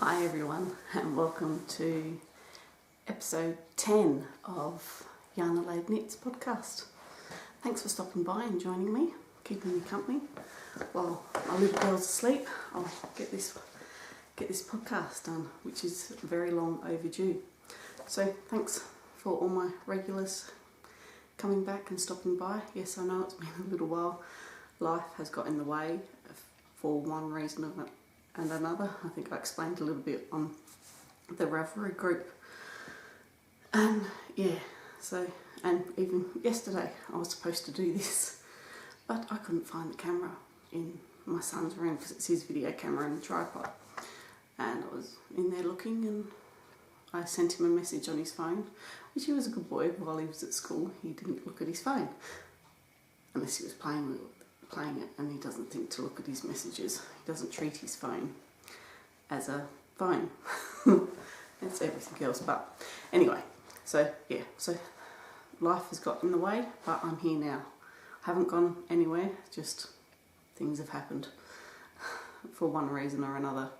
Hi everyone, and welcome to episode 10 of YarnAdelaide Knits podcast. Thanks for stopping by and joining me, keeping me company while my little girl's asleep. I'll get this podcast done, which is very long overdue. So thanks for all my regulars coming back and stopping by. Yes, I know it's been a little while. Life has got in the way for one reason and another. I think I explained a little bit on the Ravelry group. And even yesterday I was supposed to do this, but I couldn't find the camera in my son's room because it's his video camera and a tripod. And I was in there looking, and I sent him a message on his phone, which he was a good boy. While he was at school, he didn't look at his phone unless he was playing it, and he doesn't think to look at his messages. He doesn't treat his phone as a phone. It's everything else. But anyway, so life has got in the way, but I'm here now. I haven't gone anywhere, just things have happened for one reason or another.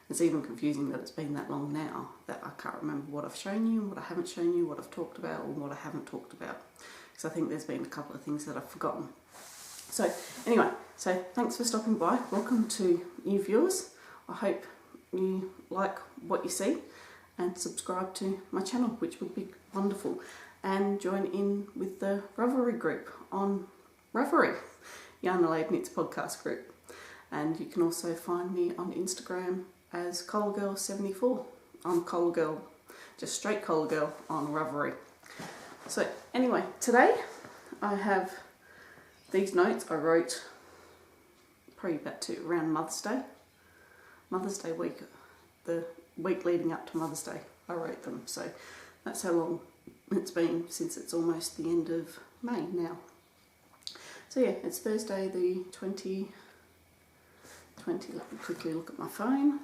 It's even confusing that it's been that long now that I can't remember what I've shown you and what I haven't shown you, what I've talked about or what I haven't talked about. Because I think there's been a couple of things that I've forgotten. So anyway, thanks for stopping by. Welcome to new viewers. I hope you like what you see and subscribe to my channel, which would be wonderful. And join in with the Ravelry group on Ravelry, YarnAdelaide Knits podcast group. And you can also find me on Instagram as CoalGirl74. I'm CoalGirl, just straight CoalGirl on Ravelry. So anyway, today I have these notes I wrote probably around Mother's Day week, the week leading up to Mother's Day. I wrote them, so that's how long it's been since it's almost the end of May now. So yeah, it's Thursday the 20. Let me quickly look at my phone.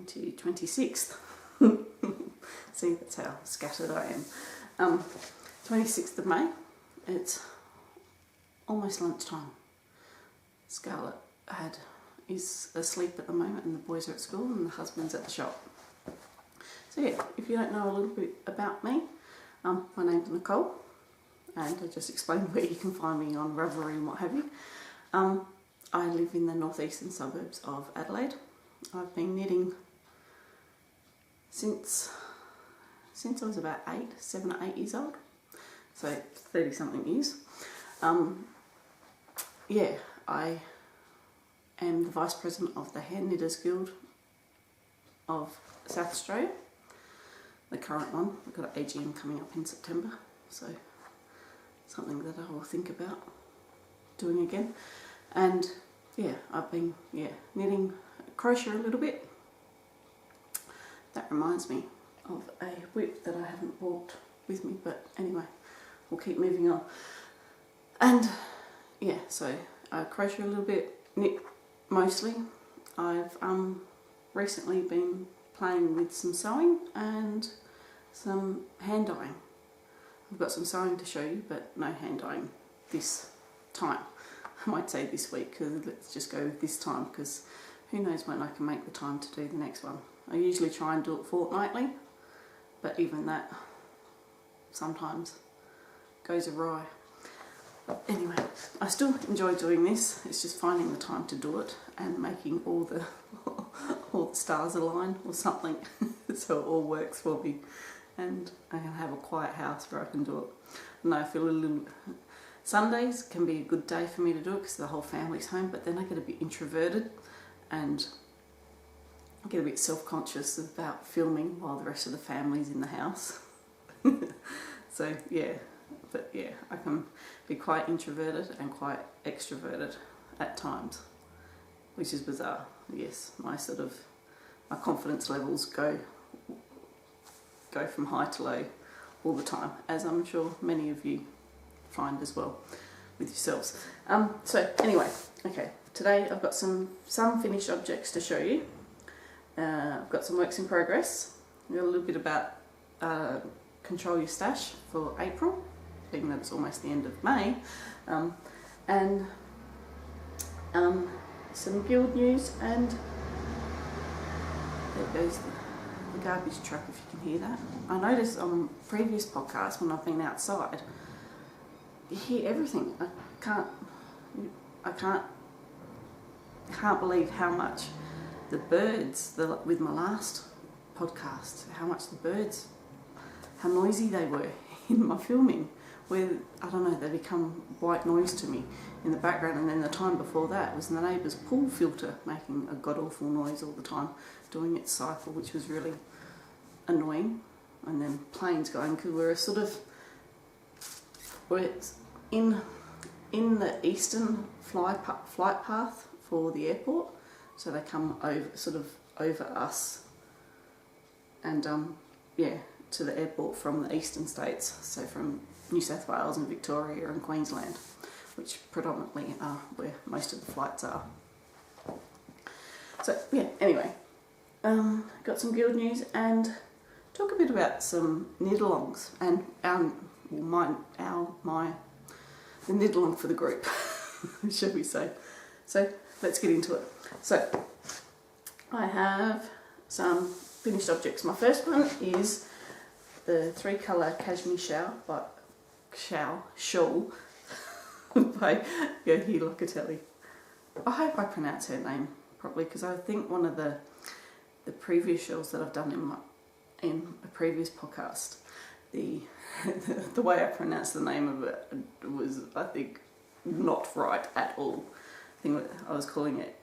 26th. See, that's how scattered I am. 26th of May. It's almost lunchtime. Scarlett is asleep at the moment, and the boys are at school, and the husband's at the shop. So yeah, if you don't know a little bit about me, my name's Nicole, and I just explained where you can find me on Ravelry and what have you. I live in the northeastern suburbs of Adelaide. I've been knitting since I was about 7 or 8 years old. So 30 something years. I am the Vice President of the Hand Knitters Guild of South Australia, the current one. We've got an AGM coming up in September, so something that I will think about doing again. And I've been knitting, crochet a little bit. That reminds me of a whip that I haven't brought with me, but anyway, we'll keep moving on. And so I crochet a little bit, knit mostly. I've recently been playing with some sewing and some hand dyeing. I've got some sewing to show you, but no hand dyeing this time. I might say this week, because let's just go with this time, because who knows when I can make the time to do the next one. I usually try and do it fortnightly, but even that sometimes goes awry. But anyway, I still enjoy doing this. It's just finding the time to do it and making all the stars align or something so it all works for me, and I can have a quiet house where I can do it. And I feel a little... Sundays can be a good day for me to do it because the whole family's home, but then I get a bit introverted and I get a bit self-conscious about filming while the rest of the family's in the house. So I can be quite introverted and quite extroverted at times, which is bizarre. Yes, my confidence levels go from high to low all the time, as I'm sure many of you find as well with yourselves. So anyway, okay, today I've got some finished objects to show you. I've got some works in progress. We've got a little bit about control your stash for April, being that it's almost the end of May, and some guild news and There goes the garbage truck, if you can hear that. I noticed on previous podcasts when I've been outside, you hear everything. I can't believe how much the birds, with my last podcast, how much the birds, how noisy they were in my filming, where, I don't know, they become white noise to me in the background. And then the time before that was the neighbour's pool filter making a god-awful noise all the time, doing its cycle, which was really annoying. And then planes going, because we're in the eastern flight path for the airport, so they come over us and to the airport from the eastern states, so from New South Wales and Victoria and Queensland, which predominantly are where most of the flights are. So yeah, anyway, got some guild news and talk a bit about some knit-alongs and the knit-along for the group, shall we say. So let's get into it. So I have some finished objects. My first one is the 3-colour cashmere shawl by Yohi Locatelli. I hope I pronounce her name properly, because I think one of the previous shawls that I've done in a previous podcast, the way I pronounced the name of it was, I think, not right at all. I think I was calling it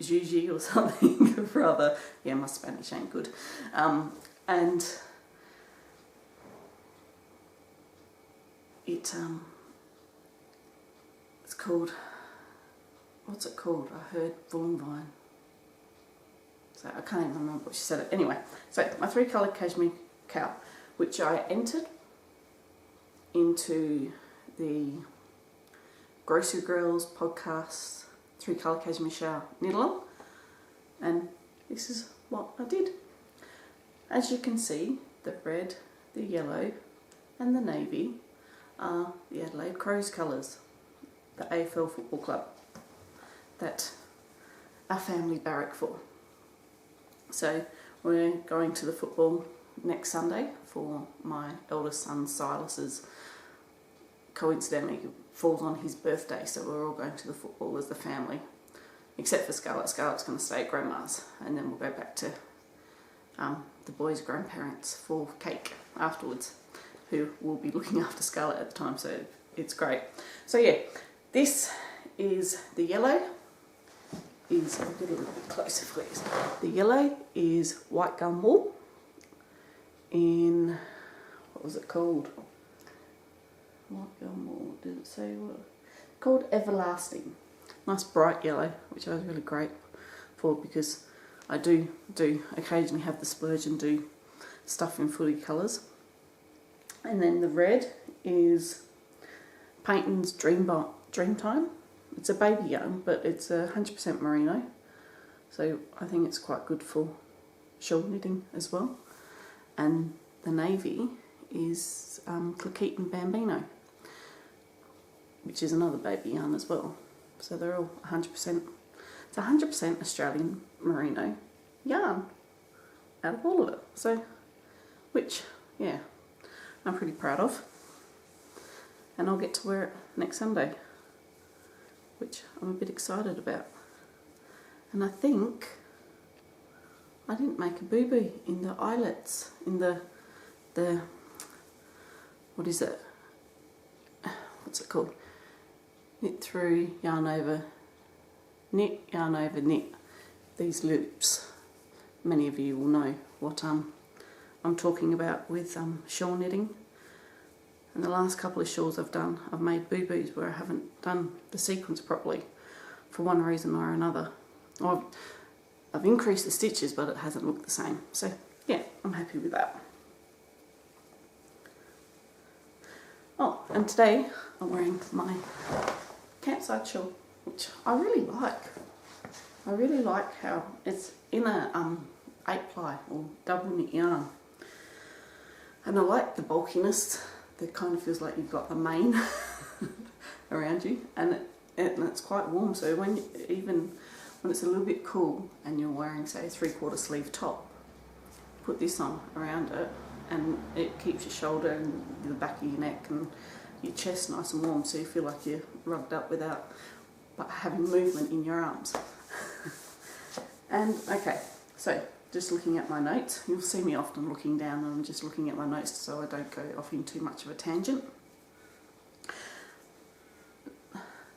Gigi or something rather. Yeah, my Spanish ain't good. And it's called, what's it called? I heard Vine. So I can't even remember what she said it. Anyway, so my 3-colour cashmere cow, which I entered into the Grocery Girls podcast 3-colour cashmere shawl knit-along, and this is what I did. As you can see, the red, the yellow and the navy are the Adelaide Crows colours, the AFL Football Club that our family barrack for. So we're going to the football next Sunday for my eldest son Silas's, coincidentally falls on his birthday, so we're all going to the football as the family, except for Scarlett. Scarlett's going to stay at Grandma's, and then we'll go back to the boys' grandparents for cake afterwards, who will be looking after Scarlett at the time, so it's great. So yeah, this is the yellow. I'll get a little bit closer, please. The yellow is white gum wool in, what was it called? White gum wool, did it say what? Called Everlasting. Nice bright yellow, which I was really great for, because I do occasionally have the splurge and do stuff in footy colours. And then the red is Peyton's Dreamtime. It's a baby yarn, but it's 100% merino, so I think it's quite good for shawl knitting as well. And the navy is Cliquette and Bambino, which is another baby yarn as well. So they're all 100%. It's 100% Australian merino yarn out of all of it. So, which, yeah, I'm pretty proud of. And I'll get to wear it next Sunday, which I'm a bit excited about. And I think I didn't make a boo-boo in the eyelets, in the what is it? What's it called? Knit through, yarn over, knit. These loops. Many of you will know what I'm talking about with shawl knitting. And the last couple of shawls I've done, I've made boo-boos where I haven't done the sequence properly for one reason or another. I've increased the stitches, but it hasn't looked the same. So yeah, I'm happy with that. Oh, and today I'm wearing my campsite shawl, which I really like. I really like how it's in a 8-ply or double knit yarn. And I like the bulkiness. That kind of feels like you've got a mane around you, and it's quite warm. So even when it's a little bit cool and you're wearing, say, a 3/4 sleeve top, put this on around it, and it keeps your shoulder and the back of your neck and your chest nice and warm, so you feel like you're rubbed up without having movement in your arms. And okay, so just looking at my notes, you'll see me often looking down and I'm just looking at my notes so I don't go off in too much of a tangent.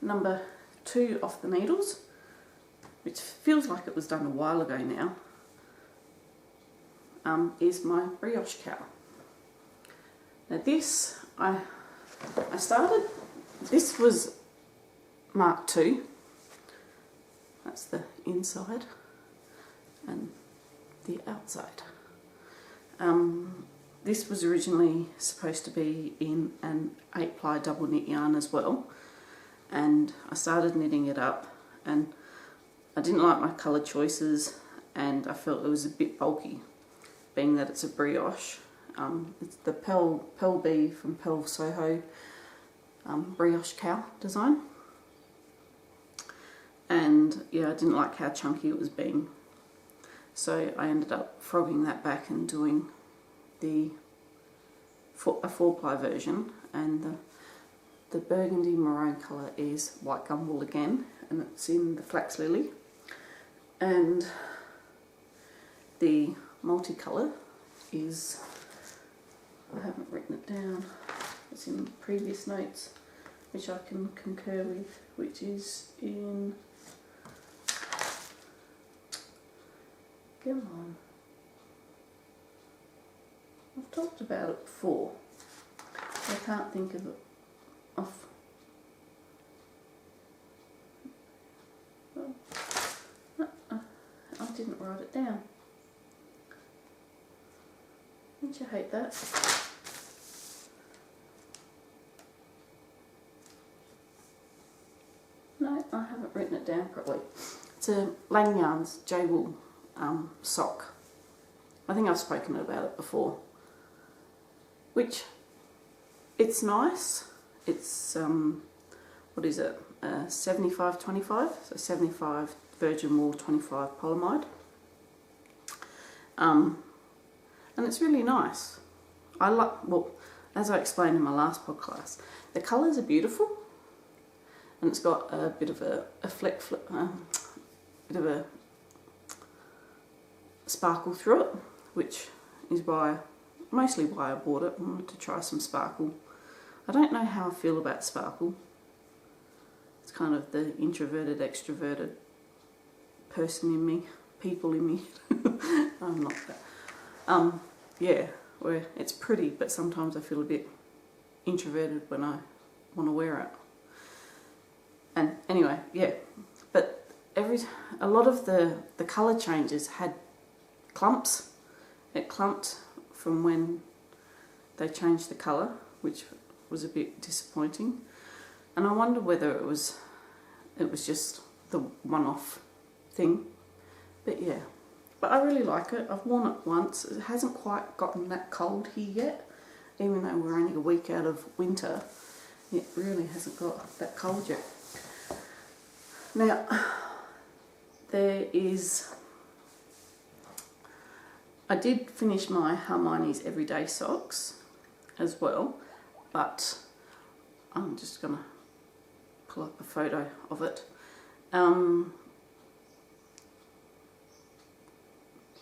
Number 2 off the needles, which feels like it was done a while ago now, is my brioche cowl. Now this, I started, this was Mark II, that's the inside and the outside. This was originally supposed to be in an 8-ply double knit yarn as well, and I started knitting it up and I didn't like my colour choices and I felt it was a bit bulky, being that it's a brioche. It's the Pearl B from Pearl Soho brioche cowl design, and yeah, I didn't like how chunky it was being, so I ended up frogging that back and doing a 4-ply version, and the burgundy maroon colour is white gumwool again, and it's in the flax lily, and the multicolour is, I haven't written it down, it's in previous notes which I can concur with, which is in, come on, I've talked about it before, I can't think of it off. I didn't write it down. Don't you hate that? No, I haven't written it down properly. It's a Lang Yarns J-Wool sock. I think I've spoken about it before. Which, it's nice. It's, what is it? 75-25, so 75 virgin wool, 25 polyamide. And it's really nice. I like, well, as I explained in my last podcast, the colours are beautiful, and it's got a bit of a bit of a sparkle through it, which is mostly why I bought it. I wanted to try some sparkle. I don't know how I feel about sparkle. It's kind of the introverted, extroverted person in me, people in me. I'm not that. Yeah, where it's pretty, but sometimes I feel a bit introverted when I want to wear it. And anyway, yeah, but a lot of the colour changes had clumps. It clumped from when they changed the colour, which was a bit disappointing. And I wonder whether it was just the one-off thing. But yeah, but I really like it. I've worn it once. It hasn't quite gotten that cold here yet, even though we're only a week out of winter. It really hasn't got that cold yet. Now, I did finish my Hermione's Everyday Socks as well, but I'm just going to pull up a photo of it.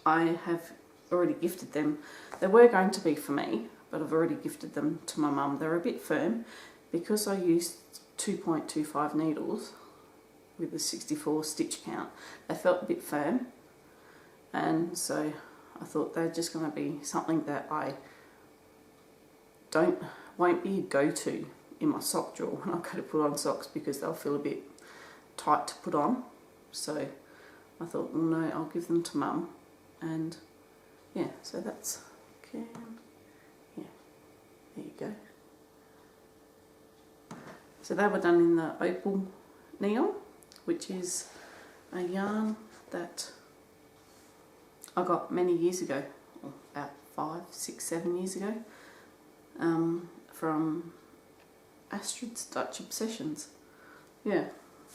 I have already gifted them. They were going to be for me, but I've already gifted them to my mum. They're a bit firm because I used 2.25 needles with a 64 stitch count. They felt a bit firm, and so I thought they're just going to be something that I won't be a go-to in my sock drawer when I go to put on socks, because they'll feel a bit tight to put on. So I thought, well, no, I'll give them to Mum. And yeah, so that's okay. Yeah, there you go. So they were done in the Opal Neon, which is a yarn that I got many years ago, about 5, 6, 7 years ago, from Astrid's Dutch Obsessions. Yeah,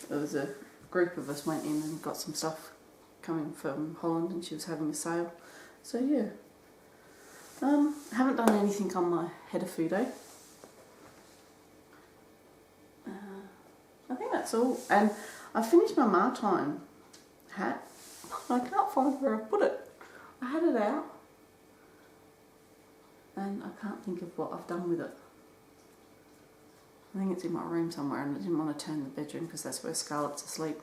there was a group of us went in and got some stuff coming from Holland, and she was having a sale. So yeah, I haven't done anything on my header photo. I think that's all. And I finished my Martine hat. I can't find where I put it. I had it out and I can't think of what I've done with it. I think it's in my room somewhere, and I didn't want to turn the bedroom because that's where Scarlett's asleep.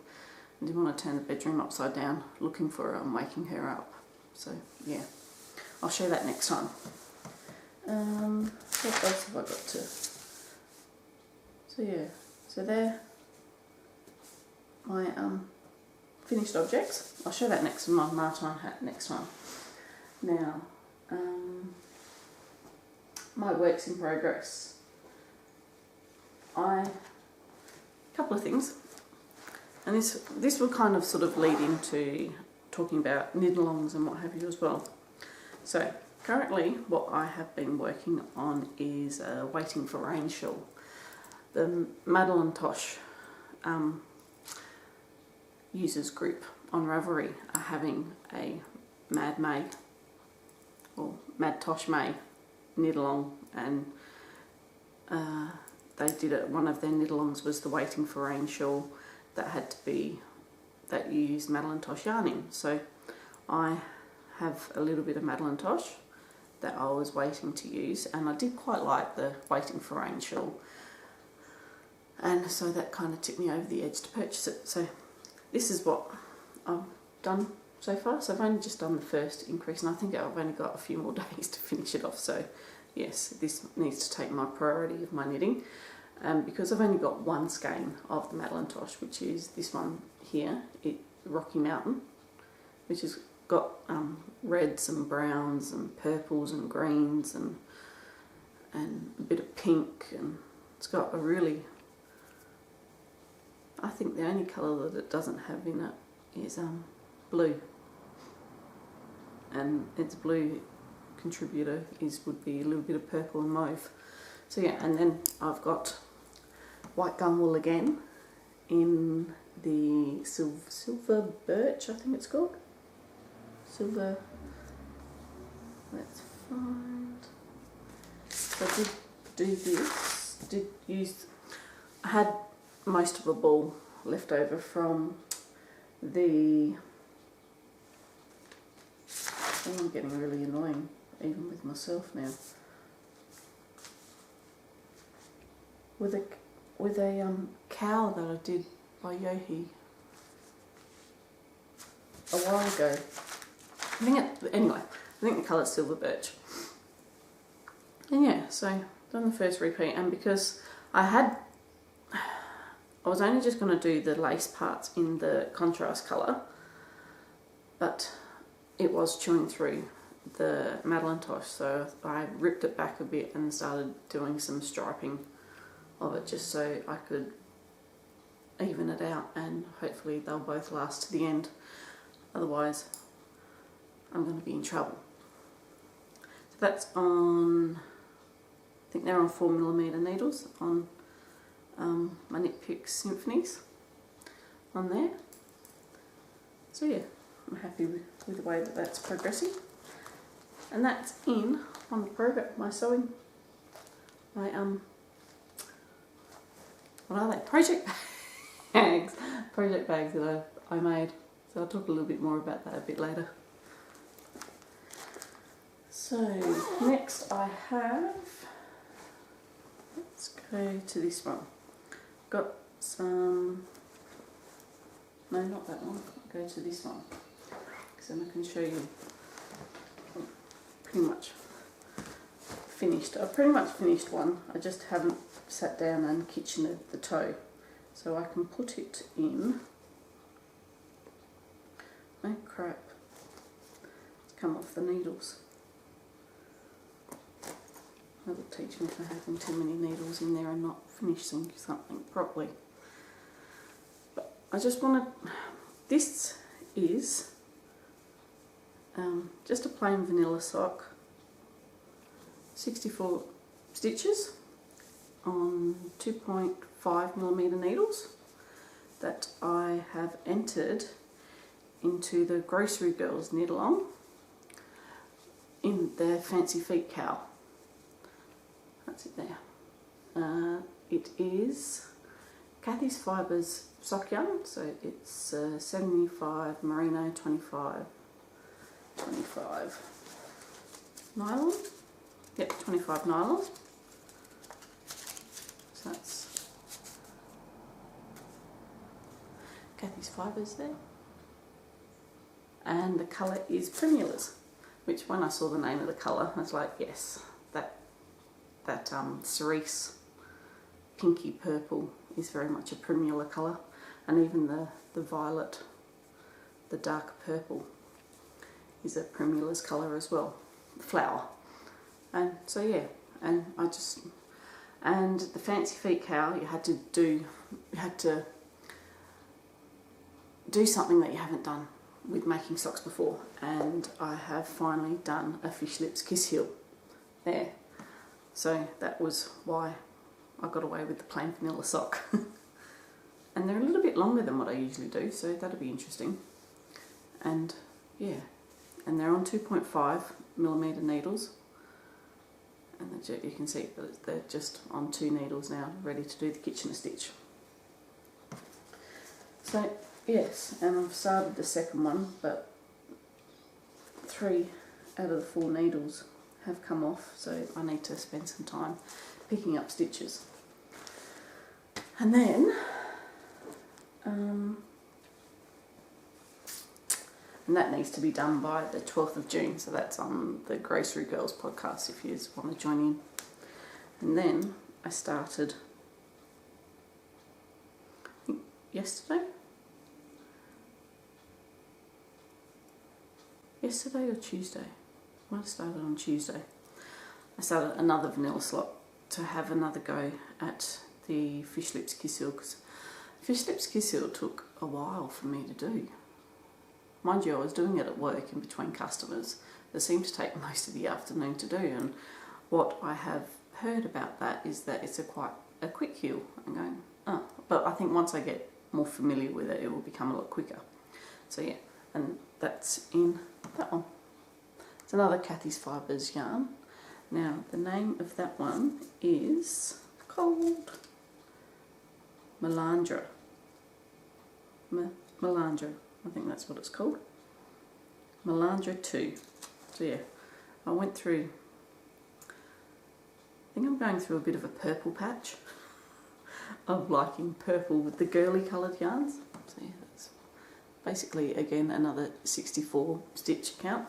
I didn't want to turn the bedroom upside down looking for her and waking her up. So yeah, I'll show that next time. What else have I got to? So yeah, so there my finished objects. I'll show that next to my Martine hat next time. Now, my works in progress. A couple of things, and this will kind of sort of lead into talking about knit-alongs and what have you as well. So currently what I have been working on is Waiting for Rain shawl. The Madeline Tosh users group on Ravelry are having a Mad May or Mad Tosh May knit-along, and they did it. One of their knit-alongs was the Waiting for Rain shawl that used Madeline Tosh yarn in. So I have a little bit of Madeline Tosh that I was waiting to use, and I did quite like the Waiting for Rain shawl, and so that kind of tipped me over the edge to purchase it. So this is what I've done so far. So I've only just done the first increase, and I think I've only got a few more days to finish it off. So yes, this needs to take my priority of my knitting, because I've only got one skein of the Madeline Tosh, which is this one here, Rocky Mountain, which has got reds and browns and purples and greens and a bit of pink, and it's got a really, I think the only colour that it doesn't have in it is blue, and its blue contributor would be a little bit of purple and mauve. So yeah, and then I've got white gum wool again in the silver birch, I think it's called. Silver, let's find. So I did do this, I had most of a ball left over from the, I'm getting really annoying even with myself now. With a cowl that I did by Yohi a while ago. Anyway, I think the colour's silver birch. And yeah, so done the first repeat, and because I was only just going to do the lace parts in the contrast colour, but it was chewing through the Madeline Tosh, so I ripped it back a bit and started doing some striping of it just so I could even it out, and hopefully they'll both last to the end. Otherwise I'm going to be in trouble. So that's on, I think they're on 4mm needles on my Knit Picks Symphonies on there. So yeah, I'm happy with the way that that's progressing. And that's in on the program, my sewing, my what are they? Project bags that I made. So I'll talk a little bit more about that a bit later. So next I have, let's go to this one. Got some, no, not that one. I'll go to this one because then I can show you. Pretty much finished. I've pretty much finished one. I just haven't sat down and kitchened the toe, so I can put it in. Oh crap! It's come off the needles. That will teach me for having too many needles in there and not finishing something properly. But I just want to. This is just a plain vanilla sock, 64 stitches on 2.5mm needles that I have entered into the Grocery Girls knit along. in the Fancy Feet cowl. That's it there. It is Kathy's Fibres sock yarn, so it's 75 merino, 25 nylon. Yep, 25 nylon. So that's Kathy's Fibres there. And the colour is Primulas, which when I saw the name of the colour, I was like, yes, that cerise pinky purple is very much a Primula colour, and even the violet, the dark purple, is a Primula's colour as well, the flower. And so yeah, and the Fancy Feet cowl, you had to do something that you haven't done with making socks before, and I have finally done a fish lips kiss heel there. So that was why I got away with the plain vanilla sock. And they're a little bit longer than what I usually do, so that'll be interesting. And yeah, and they're on 2.5mm needles, and you can see that they're just on 2 needles now, ready to do the Kitchener stitch. So yes, and I've started the second one, but 3 out of the 4 needles have come off, so I need to spend some time picking up stitches. And then and that needs to be done by the 12th of June, so that's on the Grocery Girls podcast if you want to join in. And then I started, I think yesterday or Tuesday. I might have started on Tuesday. I started another vanilla slot to have another go at the Fish Lips Kiss Heel, because Fish Lips Kiss Heel took a while for me to do. Mind you, I was doing it at work in between customers. It seemed to take most of the afternoon to do, and what I have heard about that is that it's quite a quick heel. I'm going, oh, but I think once I get more familiar with it, it will become a lot quicker. So yeah, and that's in that one. It's another Kathy's Fibres yarn. Now, the name of that one is called Melandra. Melandra, I think that's what it's called. Melandra 2. So yeah, I went through, I think I'm going through a bit of a purple patch of liking purple with the girly coloured yarns. So yeah, that's basically, again, another 64 stitch count.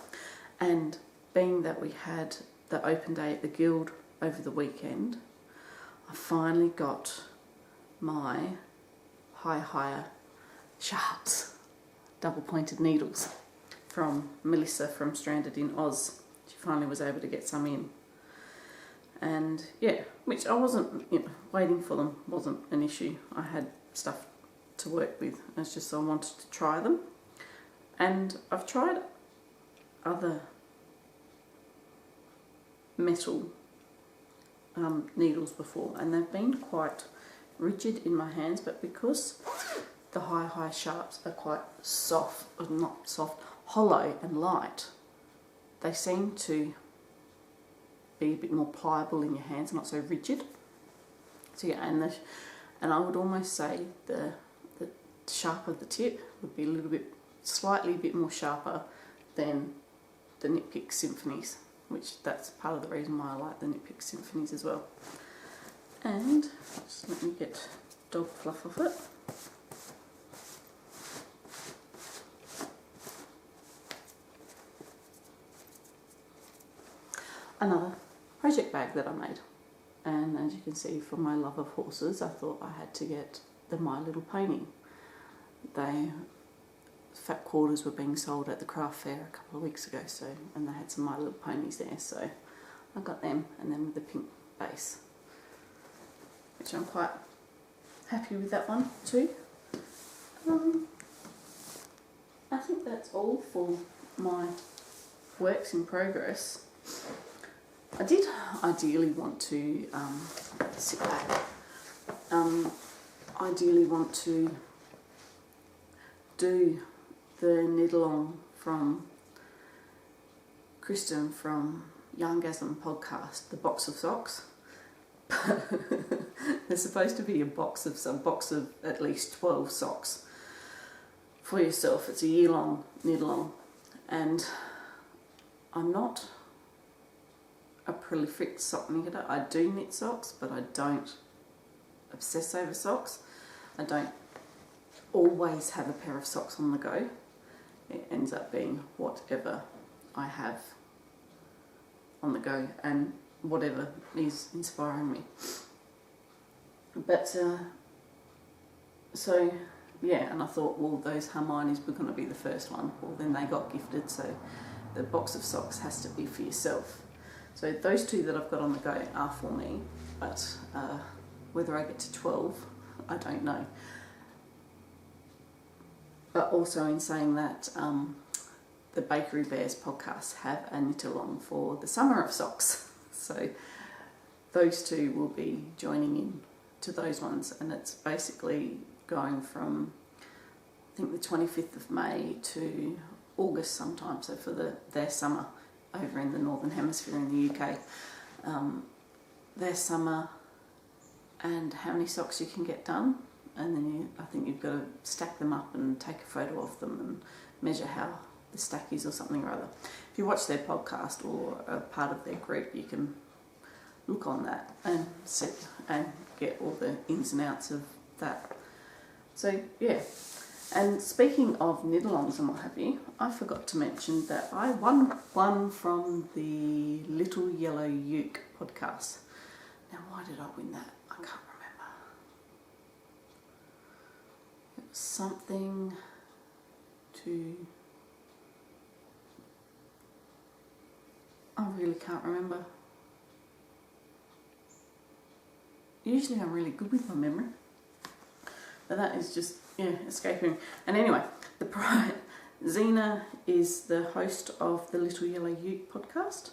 And being that we had the open day at the Guild over the weekend, I finally got my higher sharps double pointed needles from Melissa from Stranded in Oz. She finally was able to get some in. And yeah, which I wasn't, waiting for them wasn't an issue. I had stuff to work with. It's just I wanted to try them. And I've tried other metal needles before, and they've been quite rigid in my hands, but because the high sharps are quite soft, or not soft, hollow and light, they seem to be a bit more pliable in your hands, not so rigid. So yeah, and I would almost say the sharp of the tip would be slightly a bit more sharper than the Knit Pick Symphonies, which that's part of the reason why I like the Knit Pick Symphonies as well. And just let me get dog fluff off it. Another project bag that I made, and as you can see from my love of horses, I thought I had to get the My Little Pony. Fat quarters were being sold at the craft fair a couple of weeks ago, and they had some My Little Ponies there, so I got them, and then with the pink base, which I'm quite happy with that one too. I think that's all for my works in progress. I did ideally want to sit back. Ideally want to do the knit along from Kristen from YarnAdelaide podcast, the box of socks. There's supposed to be a box of at least 12 socks for yourself. It's a year-long knit-along, and I'm not a prolific sock knitter. I do knit socks, but I don't obsess over socks. I don't always have a pair of socks on the go. It ends up being whatever I have on the go and whatever is inspiring me. But so yeah, and I thought, well, those Hermione's were going to be the first one. Well, then they got gifted, so the box of socks has to be for yourself. So those two that I've got on the go are for me, but whether I get to 12, I don't know. But also in saying that, the Bakery Bears podcast have a knit-along for the summer of socks. So those two will be joining in to those ones, and it's basically going from, I think, the 25th of May to August sometime, so for their summer over in the Northern Hemisphere in the UK. Their summer and how many socks you can get done, and then I think you've got to stack them up and take a photo of them and measure how the stack is or something or other. If you watch their podcast or are part of their group, you can look on that and sit and get all the ins and outs of that. So yeah, and speaking of knit-alongs and what have you, I forgot to mention that I won one from the Little Yellow Uke podcast. Now, why did I win that? I can't remember. It was something to... I really can't remember. Usually I'm really good with my memory, but that is just, escaping. And anyway, Zena is the host of the Little Yellow Uke podcast,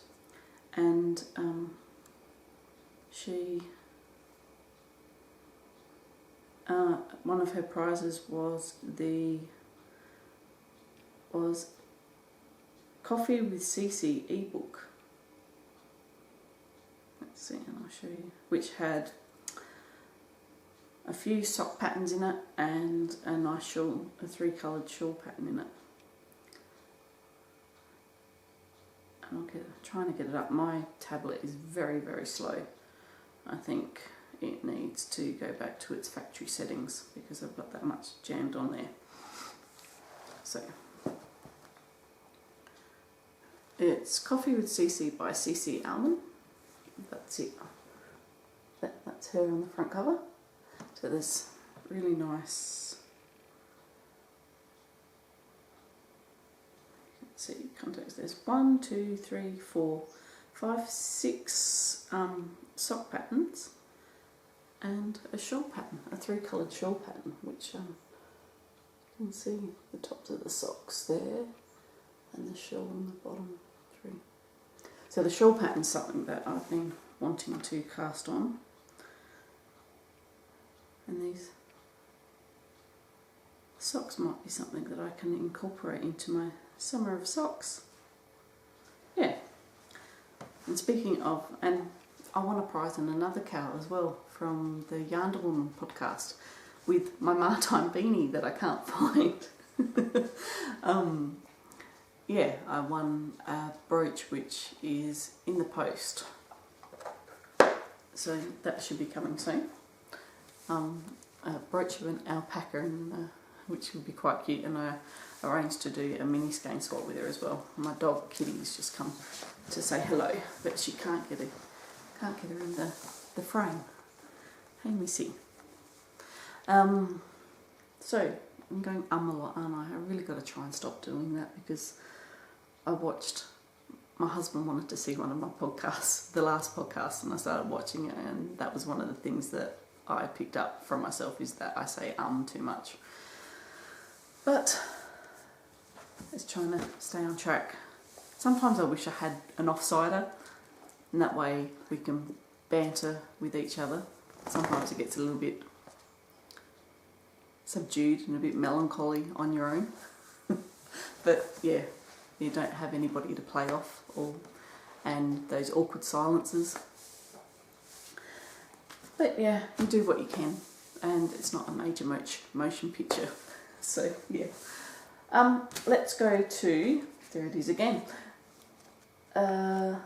and she, one of her prizes was Coffee with CC ebook. Let's see, and I'll show you, which had a few sock patterns in it and a nice shawl, a 3-coloured shawl pattern in it. And I'm trying to get it up. My tablet is very, very slow. I think it needs to go back to its factory settings because I've got that much jammed on there. So it's Coffee with CC by CC Almond. That's it. That's her on the front cover. So there's really nice, let's see, context. There's 1, 2, 3, 4, 5, 6 sock patterns and a shawl pattern, a 3-coloured shawl pattern, which you can see the tops of the socks there and the shawl on the bottom 3. So the shawl pattern's something that I've been wanting to cast on. And these socks might be something that I can incorporate into my summer of socks. Yeah. And speaking of, and I won a prize in another cow as well from the YarnAdelaide podcast with my Martine beanie that I can't find. Yeah, I won a brooch which is in the post. So that should be coming soon. A brooch of an alpaca, which would be quite cute, and I arranged to do a mini skein swap with her as well. My dog Kitty's just come to say hello, but she can't get her in the frame. Hey Missy. So I'm going a lot, aren't I? I really got to try and stop doing that because I watched. My husband wanted to see one of my podcasts, the last podcast, and I started watching it, and that was one of the things that I picked up from myself, is that I say too much. But it's trying to stay on track. Sometimes I wish I had an offsider, and that way we can banter with each other. Sometimes it gets a little bit subdued and a bit melancholy on your own. But yeah, you don't have anybody to play off, and those awkward silences. But yeah, you do what you can, and it's not a major motion picture. So yeah, let's go to, there it is again. From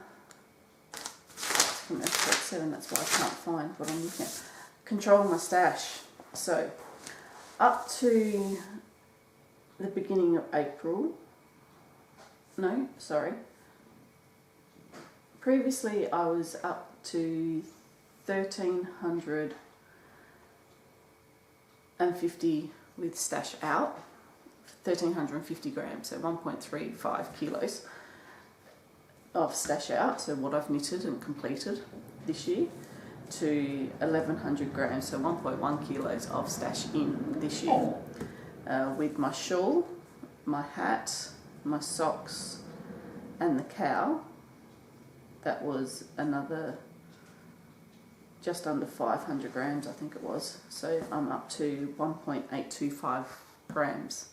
episode 7, that's why I can't find what I'm looking at. Control my stash. So up to the beginning of April, no, sorry. Previously I was up to 1,350 with stash out, 1,350 grams, so 1.35 kilos of stash out, so what I've knitted and completed this year, to 1,100 grams, so 1.1 kilos of stash in this year, with my shawl, my hat, my socks and the cow. That was another just under 500 grams, I think it was. So I'm up to 1.825 grams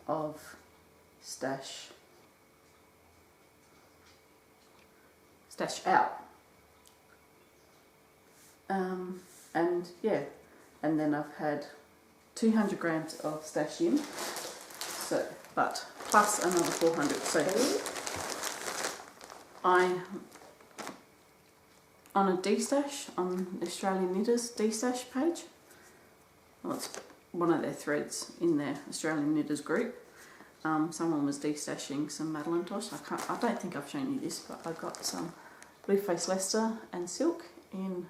of stash out. And yeah, and then I've had 200 grams of stash in, so, but plus another 400. So on a D-stash, on the Australian Knitters D-stash page, well, it's one of their threads in their Australian Knitters group, someone was D-stashing some Madelinetosh. I don't think I've shown you this, but I got some Blue Face Leicester and silk in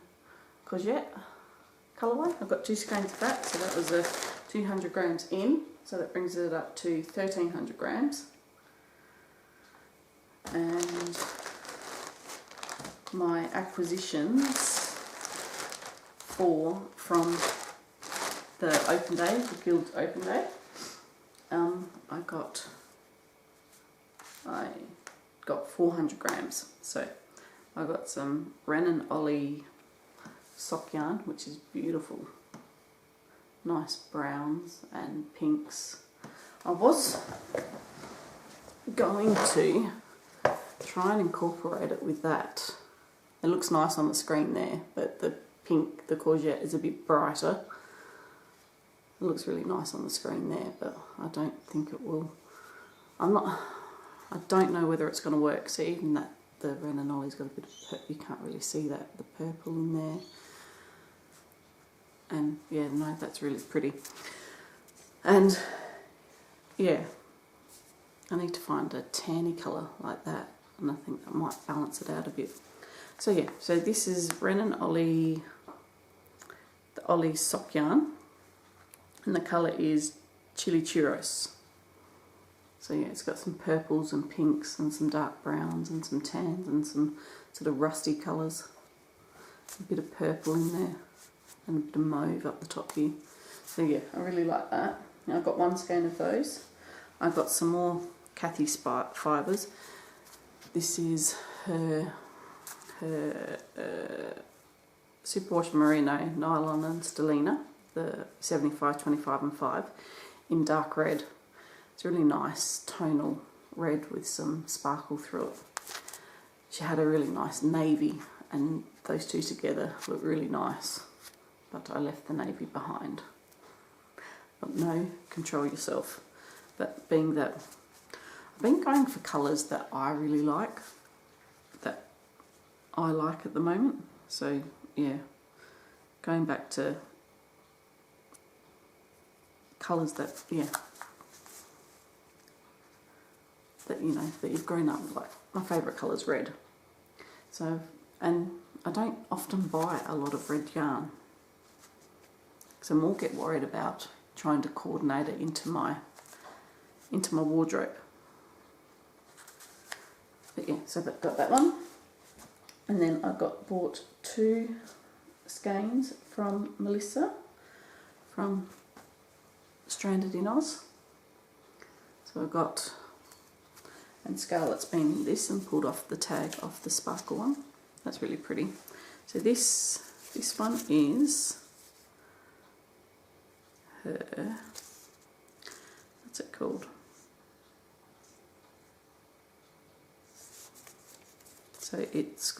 courgette colourway. I've got 2 skeins of that, so that was a 200 grams in, so that brings it up to 1,300 grams. And my acquisitions from the open day, the Guild's open day, I got 400 grams. So I got some YarnAdelaide sock yarn, which is beautiful, nice browns and pinks. I was going to try and incorporate it with that. It looks nice on the screen there, but the pink, the courgette, is a bit brighter. It looks really nice on the screen there, but I don't think it will. I don't know whether it's going to work. So even that, the YarnAdelaide's got a bit of, you can't really see that, the purple in there. And yeah, no, that's really pretty. And yeah, I need to find a tanny colour like that, and I think that might balance it out a bit. So yeah, so this is YarnAdelaide, the Ollie sock yarn, and the colour is Chili Churros. So yeah, it's got some purples and pinks and some dark browns and some tans and some sort of rusty colours. A bit of purple in there and a bit of mauve up the top here. So yeah, I really like that. Now I've got 1 skein of those. I've got some more Kathy fibres. This is her Superwash Merino Nylon and Stellina, the 75, 25 and 5 in dark red. It's a really nice tonal red with some sparkle through it. She had a really nice navy, and those two together look really nice, but I left the navy behind. But no, control yourself. But being that I've been going for colours that I really like, that I like at the moment. So yeah, going back to colours that, yeah, that you know, that you've grown up with. Like my favourite colour is red. So, and I don't often buy a lot of red yarn, because I more get worried about trying to coordinate it into my wardrobe. But yeah, so I've got that one. And then I bought 2 skeins from Melissa from Stranded in Oz. So I got, and Scarlett's been in this and pulled off the tag off the sparkle one. That's really pretty. So this one is her, what's it called? So it's,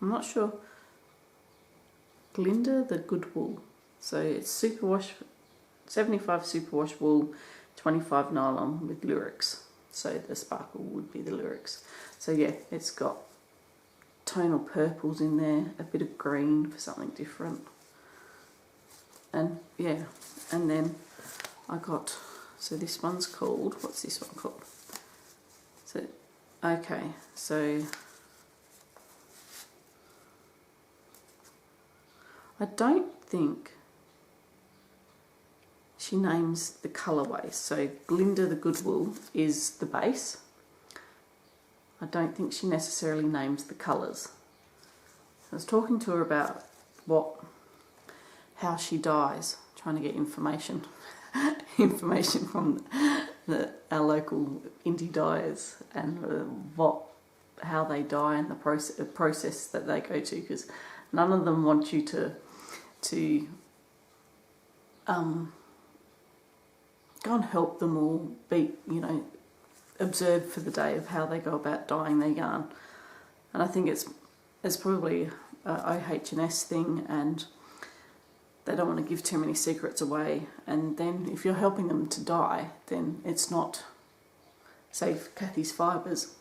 I'm not sure, Glinda the Good Wool. So it's superwash, 75 superwash wool, 25 nylon with lyrics. So the sparkle would be the lyrics. So yeah, it's got tonal purples in there, a bit of green for something different. And yeah, and then I got, so this one's called, what's this one called? So, okay, so I don't think she names the colourways. So Glinda the Good Wool is the base. I don't think she necessarily names the colours. I was talking to her about how she dyes, trying to get information from our local indie dyers, and how they dye and the process that they go to, because none of them want you to go and help them or observe for the day of how they go about dyeing their yarn. And I think it's probably a OH&S thing, and they don't want to give too many secrets away. And then if you're helping them to dye, then it's not, say Kathy's Fibres,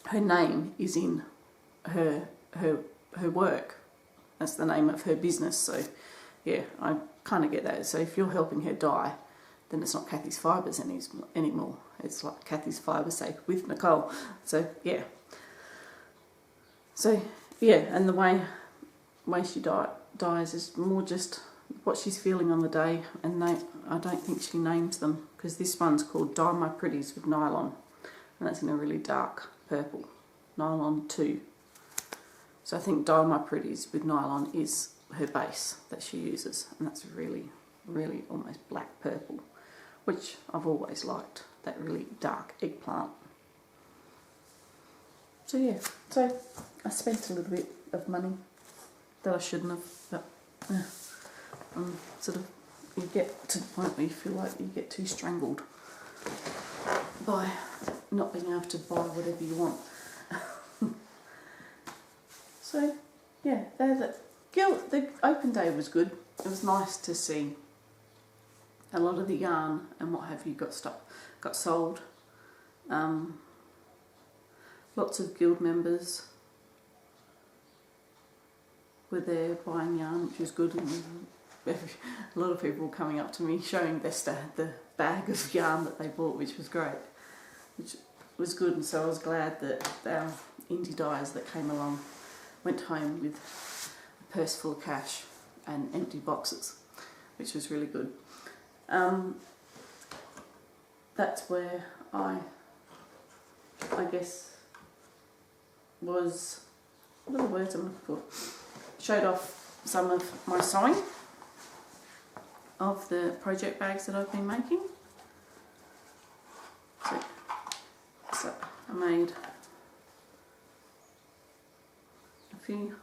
her name is in her work. That's the name of her business. So yeah, I kind of get that. So if you're helping her dye, then it's not Kathy's Fibres anymore. It's like Kathy's Fibres, say, with Nicole. So yeah. So yeah, and the way she dyes is more just what she's feeling on the day, and I don't think she names them, because this one's called Dye My Pretties with Nylon, and that's in a really dark purple, Nylon 2. So I think Dye My Pretties with Nylon is her base that she uses, and that's really, really almost black purple, which I've always liked, that really dark eggplant. So yeah, so I spent a little bit of money that I shouldn't have, but sort of, you get to the point where you feel like you get too strangled by not being able to buy whatever you want. So yeah, the open day was good. It was nice to see a lot of the yarn and what have you got sold. Lots of guild members were there buying yarn, which was good, and a lot of people coming up to me showing the bag of yarn that they bought, which was great, which was good. And so I was glad that our indie dyers that came along went home with a purse full of cash and empty boxes, which was really good. That's where I guess was, what are the words I'm looking for? Showed off some of my sewing of the project bags that I've been making. So I made a few.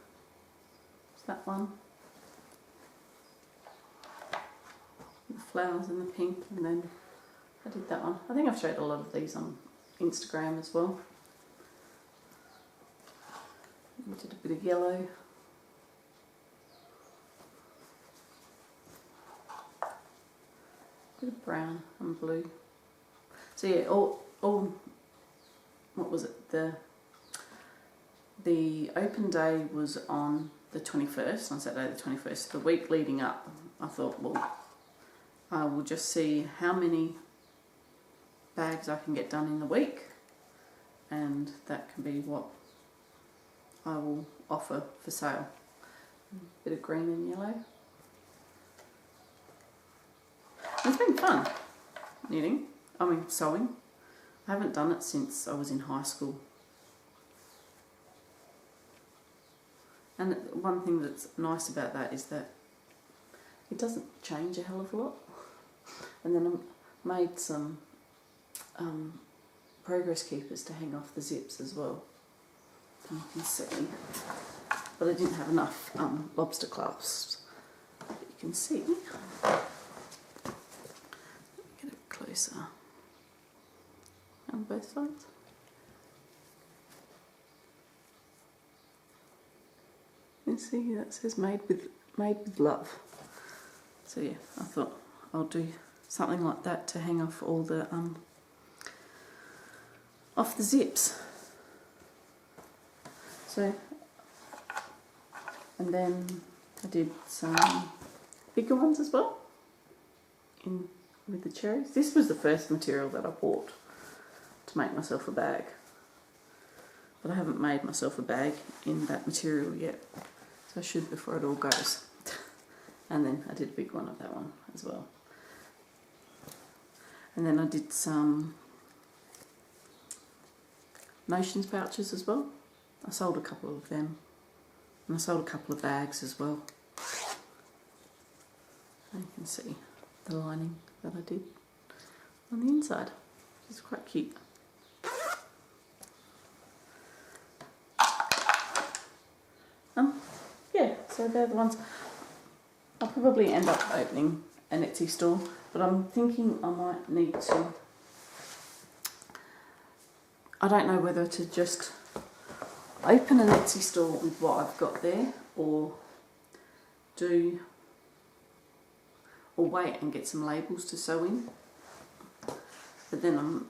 It's that one. The flowers and the pink, and then I did that one. I think I've showed a lot of these on Instagram as well. We did a bit of yellow. Bit of brown and blue. So yeah, all what was it? The open day was on the 21st, on Saturday the 21st. The week leading up, I thought, well, I will just see how many bags I can get done in the week, and that can be what I will offer for sale. A bit of green and yellow. It's been fun sewing. I haven't done it since I was in high school. And one thing that's nice about that is that it doesn't change a hell of a lot. And then I made some progress keepers to hang off the zips as well. And you can see, but I didn't have enough lobster clasps. But you can see. Get it closer on both sides. You see, that says made with love. So yeah, I thought I'll do something like that to hang off all the zips. So, and then I did some bigger ones as well with the cherries. This was the first material that I bought to make myself a bag, but I haven't made myself a bag in that material yet, so I should before it all goes. And then I did a big one of that one as well. And then I did some notions pouches as well. I sold a couple of them, and I sold a couple of bags as well. And you can see the lining that I did on the inside, which is quite cute. Yeah, so they're the ones. I'll probably end up opening an Etsy store, but I'm thinking I might need to. I don't know whether to just open an Etsy store with what I've got there, or wait and get some labels to sew in. But then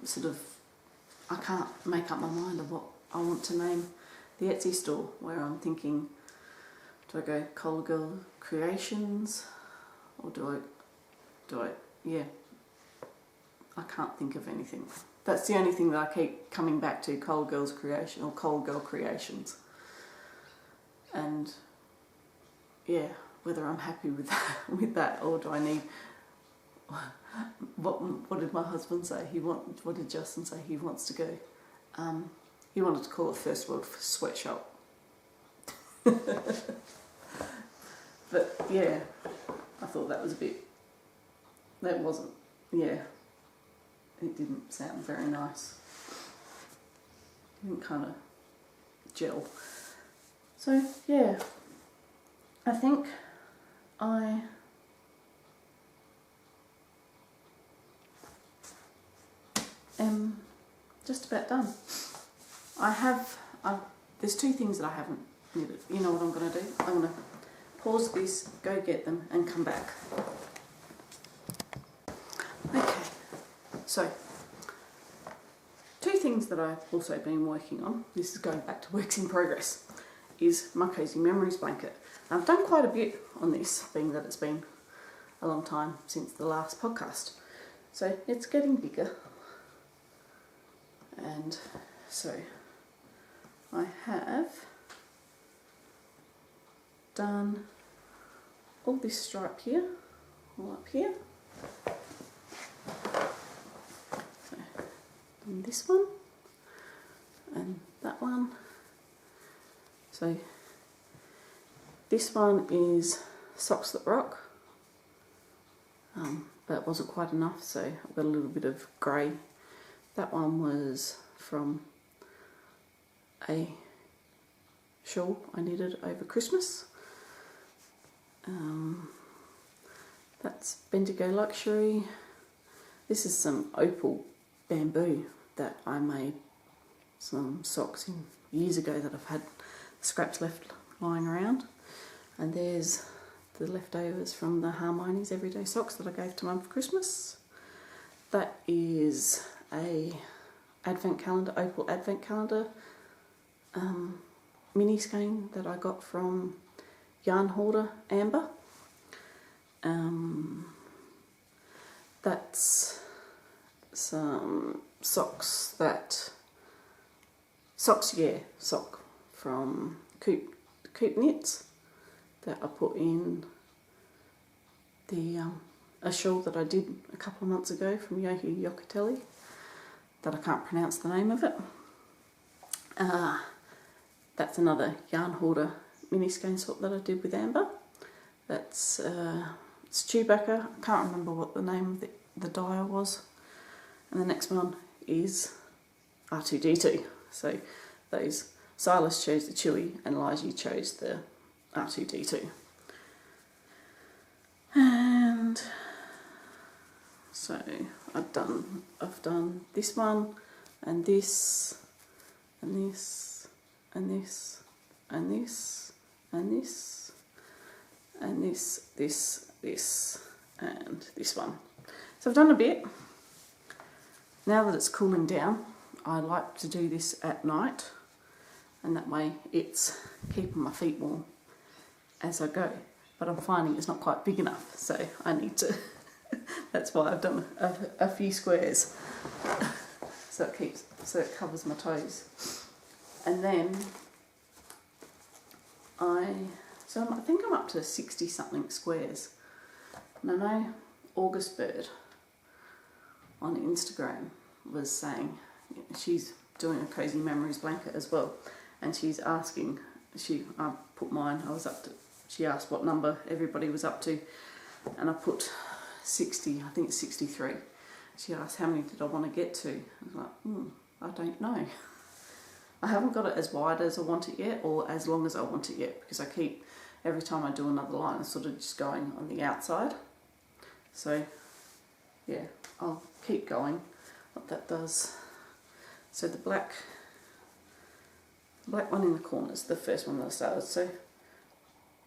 I can't make up my mind of what I want to name the Etsy store, where I'm thinking, do I go Coal Girl Creations, or do I, yeah, I can't think of anything. That's the only thing that I keep coming back to, Coal Girl's Creation or Coal Girl Creations. And yeah, whether I'm happy with that, or do I need, what did my husband say? What did Justin say he wants to go? He wanted to call it First World Sweatshop. But yeah, I thought that was that wasn't, yeah, it didn't sound very nice. It didn't kind of gel. So yeah, I think I am just about done. There's two things that I haven't knitted. You know what I'm going to do? I'm going to pause this, go get them, and come back. Okay, so two things that I've also been working on, this is going back to works in progress, is my Cozy Memories blanket. I've done quite a bit on this, being that it's been a long time since the last podcast. So it's getting bigger. And so I have done all this stripe here, all up here. So done this one and that one. So this one is Socks That Rock, but it wasn't quite enough, so I've got a little bit of grey. That one was from a shawl I knitted over Christmas. That's Bendigo Luxury. This is some opal bamboo that I made some socks in years ago that I've had scraps left lying around. And there's the leftovers from the Harmonies Everyday Socks that I gave to Mum for Christmas. That is a advent calendar, opal advent calendar mini skein that I got from Yarn Hoarder Amber. That's some socks sock from Coop Knits that I put in the a shawl that I did a couple of months ago from Yohi Yokatelli that I can't pronounce the name of it. That's another Yarn Hoarder mini skein swap that I did with Amber. That's it's Chewbacca. I can't remember what the name of the dyer was. And the next one is R2D2. So those, Silas chose the Chewy and Lige chose the R2D2. And so I've done this one and this and this and this and this and this, and this, and this one. So I've done a bit. Now that it's cooling down, I like to do this at night, and that way it's keeping my feet warm as I go. But I'm finding it's not quite big enough, so I need to, that's why I've done a few squares, so it covers my toes. And then I think I'm up to 60 something squares. And I know August Bird on Instagram was saying, she's doing a Cozy Memories blanket as well, and she's asking, I put mine, she asked what number everybody was up to, and I put 60, I think it's 63. She asked how many did I want to get to. I was like, I don't know. I haven't got it as wide as I want it yet, or as long as I want it yet, because I keep, every time I do another line, I'm sort of just going on the outside. So yeah, I'll keep going what that does. So the black one in the corner is the first one that I started. So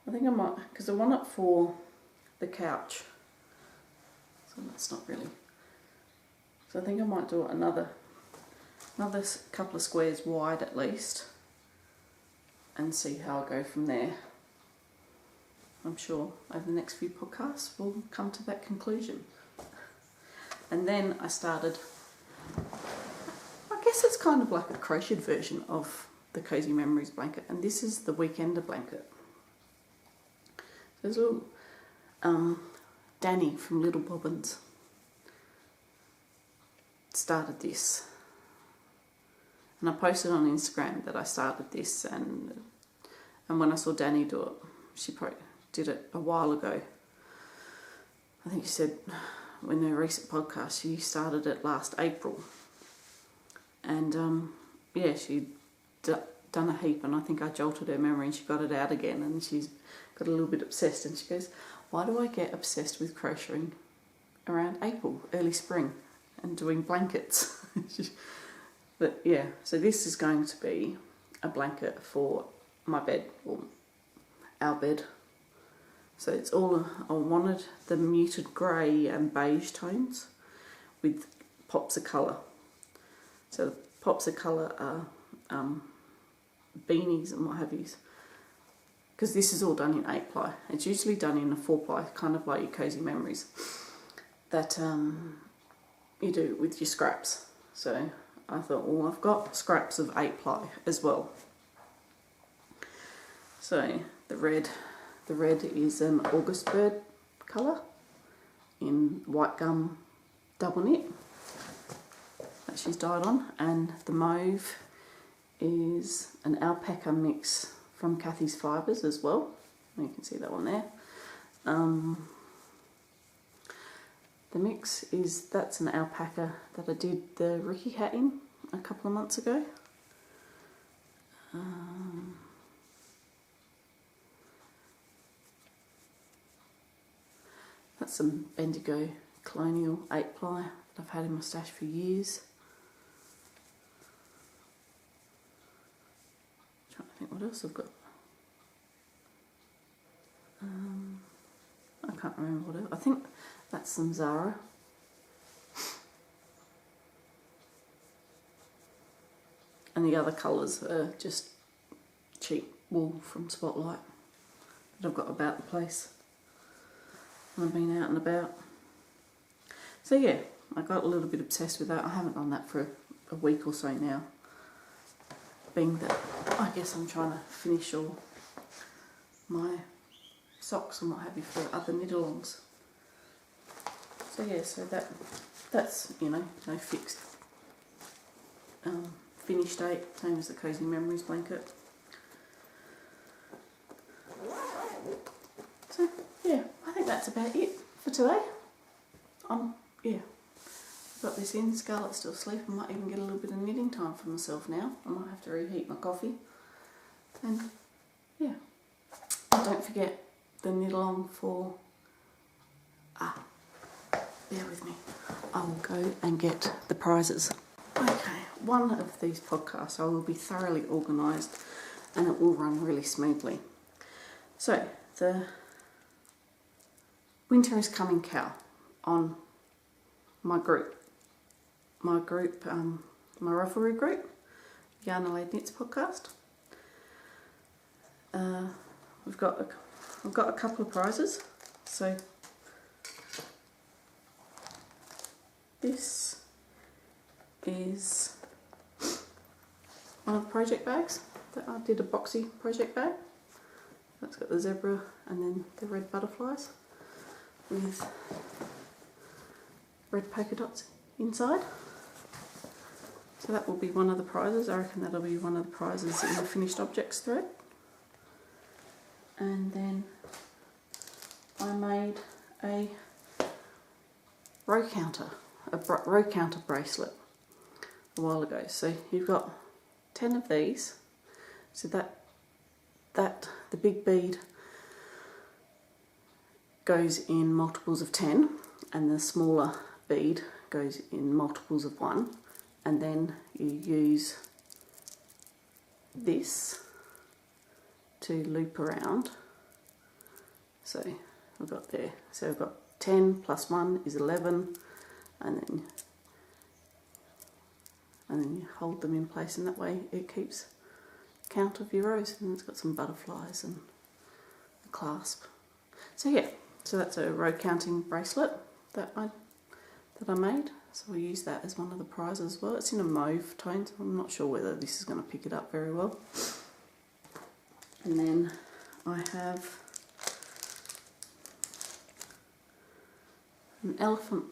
I think I might, because I want it for the couch, so that's not really. So I think I might do another couple of squares wide at least, and see how I go from there. I'm sure over the next few podcasts we'll come to that conclusion. And then I started, I guess it's kind of like a crocheted version of the Cozy Memories blanket, and this is the Weekender blanket. There's a little Danny from Little Bobbins started this, and I posted on Instagram that I started this, and when I saw Danny do it, she probably did it a while ago. I think she said in her recent podcast she started it last April, and yeah, she'd done a heap, and I think I jolted her memory and she got it out again, and she's got a little bit obsessed, and she goes, why do I get obsessed with crocheting around April, early spring, and doing blankets? But yeah, so this is going to be a blanket for my bed, or our bed. So it's all, I wanted the muted grey and beige tones with pops of colour. So the pops of colour are beanies and what have yous. Because this is all done in 8-ply. It's usually done in a 4-ply, kind of like your Cozy Memories, that you do with your scraps. So I thought, well, I've got scraps of 8-ply as well. So the red is an August Bird colour in white gum double knit that she's dyed on, and the mauve is an alpaca mix from Kathy's Fibres as well. You can see that one there. The mix that's an alpaca that I did the Ricky hat in a couple of months ago. That's some Bendigo Colonial 8-ply that I've had in my stash for years. Trying to think what else I've got. I can't remember what else. I think that's some Zara. And the other colours are just cheap wool from Spotlight that I've got about the place. I've been out and about. So yeah, I got a little bit obsessed with that. I haven't done that for a week or so now. Being that I guess I'm trying to finish all my socks and what have you for other knit-alongs. So yeah, so that's, you know, no fixed finish date, same as the Cozy Memories blanket. So yeah, I think that's about it for today. Yeah, I've got this in. Scarlett's still asleep. I might even get a little bit of knitting time for myself now. I might have to reheat my coffee. And yeah, and don't forget the knit along for, bear with me, I will go and get the prizes. Okay, one of these podcasts I will be thoroughly organised and it will run really smoothly. So the Winter is Coming cow on my Ravelry group, YarnAdelaide Knits podcast. We've got a couple of prizes. So this is one of the project bags that I did, a boxy project bag. That's got the zebra and then the red butterflies with red polka dots inside. So that will be one of the prizes. I reckon that'll be one of the prizes in the finished objects thread. And then I made a row counter bracelet a while ago. So you've got 10 of these. So that the big bead goes in multiples of 10 and the smaller bead goes in multiples of 1, and then you use this to loop around. So we've got there, so we've got 10 plus 1 is 11, and then you hold them in place, and that way it keeps count of your rows, and it's got some butterflies and a clasp. So yeah, so that's a row counting bracelet that I made. So we'll use that as one of the prizes as well. It's in a mauve tone, so I'm not sure whether this is going to pick it up very well. And then I have an elephant.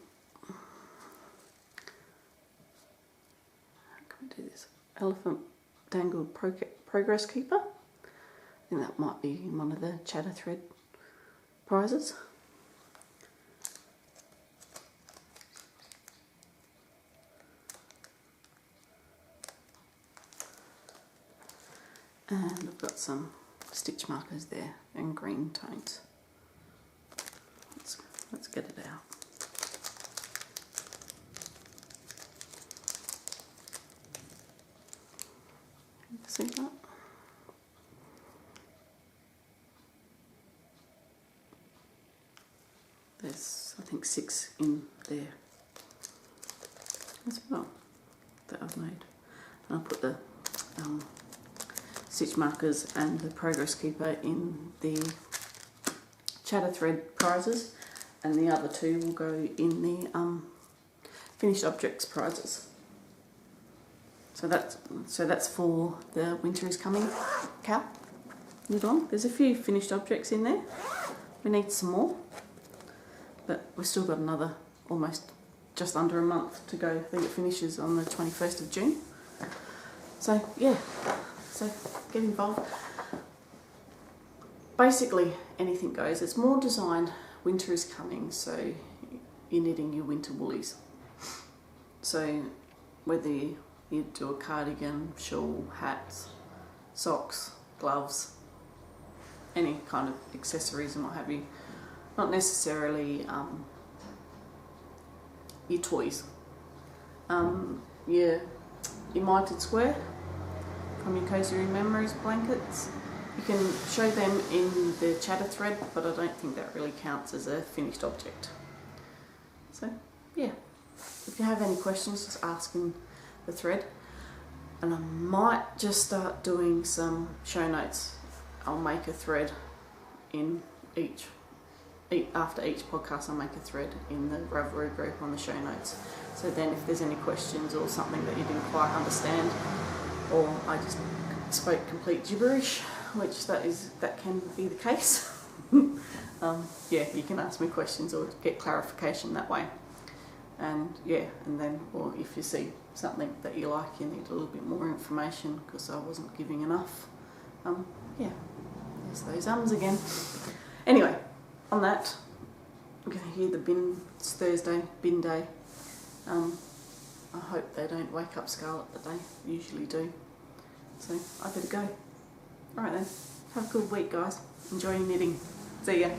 How can we do this? Elephant dangled progress keeper. I think that might be one of the chatter thread prizes. And I've got some stitch markers there in green tones. Let's get it out. See that? There's, I think, 6 in there as well that I've made. And I'll put the stitch markers and the progress keeper in the chatter thread prizes, and the other 2 will go in the finished objects prizes. So that's for the Winter is Coming cow knit on. There's a few finished objects in there. We need some more, but we've still got another almost just under a month to go. I think it finishes on the 21st of June. So yeah, so get involved. Basically anything goes. It's more designed, winter is coming, so you're knitting your winter woolies. So whether you do a cardigan, shawl, hats, socks, gloves, any kind of accessories and what have you. Not necessarily your toys. Your mitered square from your Cozy Room Memories blankets. You can show them in the chatter thread, but I don't think that really counts as a finished object. So yeah, if you have any questions, just ask in the thread, and I might just start doing some show notes. I'll make a thread in after each podcast. I'll make a thread in the Ravelry group on the show notes, so then if there's any questions or something that you didn't quite understand, or I just spoke complete gibberish, which that can be the case, yeah, you can ask me questions or get clarification that way. And yeah, and then, or if you see something that you like, you need a little bit more information because I wasn't giving enough. Yeah, there's those ums again. Anyway, on that, I'm going to hear the bin. It's Thursday, bin day. I hope they don't wake up Scarlett, but they usually do. So I better go. Alright then, have a good week guys. Enjoy your knitting. See ya.